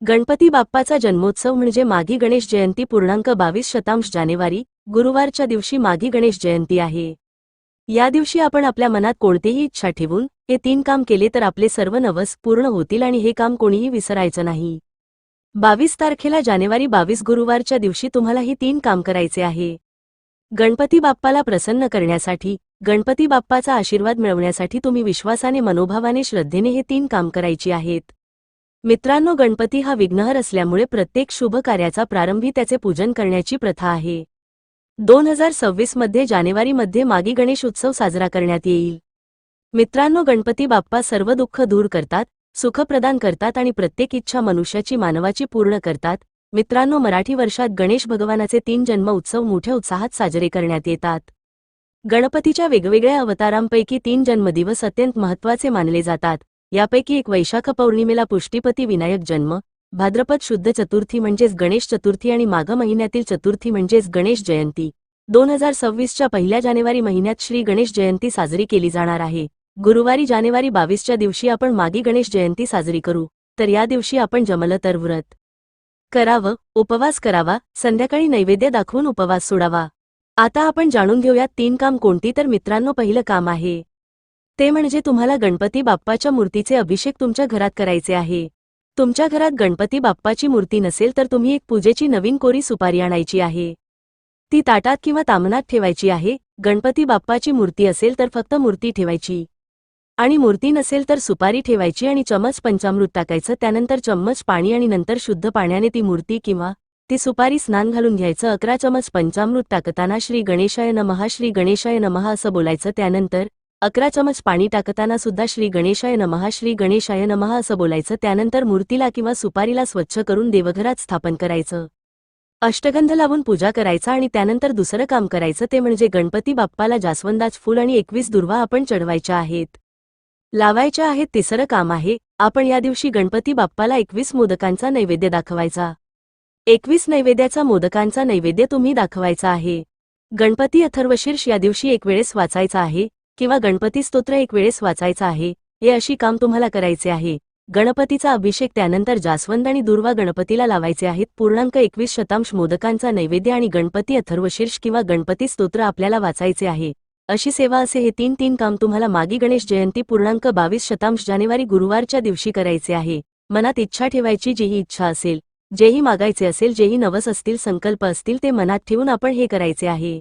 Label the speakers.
Speaker 1: गणपती बाप्पाचा जन्मोत्सव म्हणजे माघी गणेश जयंती पूर्णांक 22 जानेवारी गुरुवारच्या दिवशी माघी गणेश जयंती आहे। या दिवशी आपण आपल्या मनात कोणतेही इच्छा ठेवून हे 3 काम केले तर आपले सर्व नवस पूर्ण होतील आणि हे काम कोणीही विसरायचं नाही। 22 तारखेला जानेवारी 22 गुरुवारच्या दिवशी तुम्हाला ही 3 काम करायचे आहे। गणपती बाप्पाला प्रसन्न करण्यासाठी, गणपती बाप्पाचा आशीर्वाद मिळवण्यासाठी तुम्ही विश्वासाने, मनोभावाने, श्रद्धेने हे 3 काम करायची आहेत। मित्रांनो, गणपती हा विघ्नहर असल्यामुळे प्रत्येक शुभ कार्याचा प्रारंभी त्याचे पूजन करण्याची प्रथा आहे। 2026 मध्ये जानेवारीमध्ये माघी गणेश उत्सव साजरा करण्यात येईल। मित्रांनो, गणपती बाप्पा सर्व दुःख दूर करतात, सुख प्रदान करतात आणि प्रत्येक इच्छा मनुष्याची, मानवाची पूर्ण करतात। मित्रांनो, मराठी वर्षात गणेश भगवानाचे 3 जन्म उत्सव मोठ्या उत्साहात साजरे करण्यात येतात। गणपतीच्या वेगवेगळ्या अवतारांपैकी 3 जन्मदिवस अत्यंत महत्त्वाचे मानले जातात। यापैकी एक वैशाख पौर्णिमेला पुष्टीपती विनायक जन्म, भाद्रपद शुद्ध चतुर्थी म्हणजेच गणेश चतुर्थी आणि माघ महिन्यातील चतुर्थी म्हणजेच गणेश जयंती। 2026च्या पहिल्या जानेवारी महिन्यात श्री गणेश जयंती साजरी केली जाणार आहे। गुरुवारी जानेवारी 22च्या दिवशी आपण माघी गणेश जयंती साजरी करू, तर या दिवशी आपण जमलं तर व्रत करावं, उपवास करावा, संध्याकाळी नैवेद्य दाखवून उपवास सोडावा। आता आपण जाणून घेऊयात 3 काम कोणती। तर मित्रांनो, पहिलं काम आहे ते म्हणजे तुम्हाला गणपती बाप्पाच्या मूर्तीचे अभिषेक तुमच्या घरात करायचे आहे। तुमच्या घरात गणपती बाप्पाची मूर्ती नसेल तर तुम्ही एक पूजेची नवीन कोरी सुपारी आणायची आहे। ती ताटात किंवा तामणात ठेवायची आहे। गणपती बाप्पाची मूर्ती असेल तर फक्त मूर्ती ठेवायची आणि मूर्ती नसेल तर सुपारी ठेवायची आणि चम्मच पंचामृत टाकायचं। त्यानंतर चम्मच पाणी आणि नंतर शुद्ध पाण्याने ती मूर्ती किंवा ती सुपारी स्नान घालून घ्यायचं। 11 चम्मच पंचामृत टाकताना श्री गणेशाय नमः, श्री गणेशाय नमः असं बोलायचं। त्यानंतर 11 चमच पाणी टाकताना सुद्धा श्री गणेशाय नमः, श्री गणेशाय नमः असं बोलायचं। त्यानंतर मूर्तीला किंवा सुपारीला स्वच्छ करून देवघरात स्थापन करायचं, अष्टगंध लावून पूजा करायचा आणि त्यानंतर दुसरं काम करायचं ते म्हणजे गणपती बाप्पाला जास्वंदाचं फूल आणि 21 दुर्वा आपण चढवायच्या आहेत, लावायच्या आहेत। तिसरं काम आहे आपण या दिवशी गणपती बाप्पाला 21 मोदकांचा नैवेद्य दाखवायचा। 21 नैवेद्याचा मोदकांचा नैवेद्य तुम्ही दाखवायचा आहे। गणपती अथर्वशीर्ष या दिवशी एक वेळेस वाचायचा आहे किंवा गणपती स्तोत्र एक वेळेस वाचायचा आहे। हे अशी काम तुम्हाला करायचे आहे। गणपतीचा अभिषेक, त्यानंतर जास्वंद आणि दुर्वा गणपतीला लावायचे आहेत। पूर्णांक 21 मोदकांचा नैवेद्य आणि गणपती अथर्वशीर्ष किंवा गणपती स्तोत्र आपल्याला वाचायचे आहे। अशी सेवा असे हे 3 काम तुम्हाला माघी गणेश जयंती पूर्णांक 22 जानेवारी गुरुवारच्या दिवशी करायचे आहे। मनात इच्छा ठेवायची, जीही इच्छा असेल, जेही मागायचे असेल, जेही नवस असतील, संकल्प असतील ते मनात ठेवून आपण हे करायचे आहे।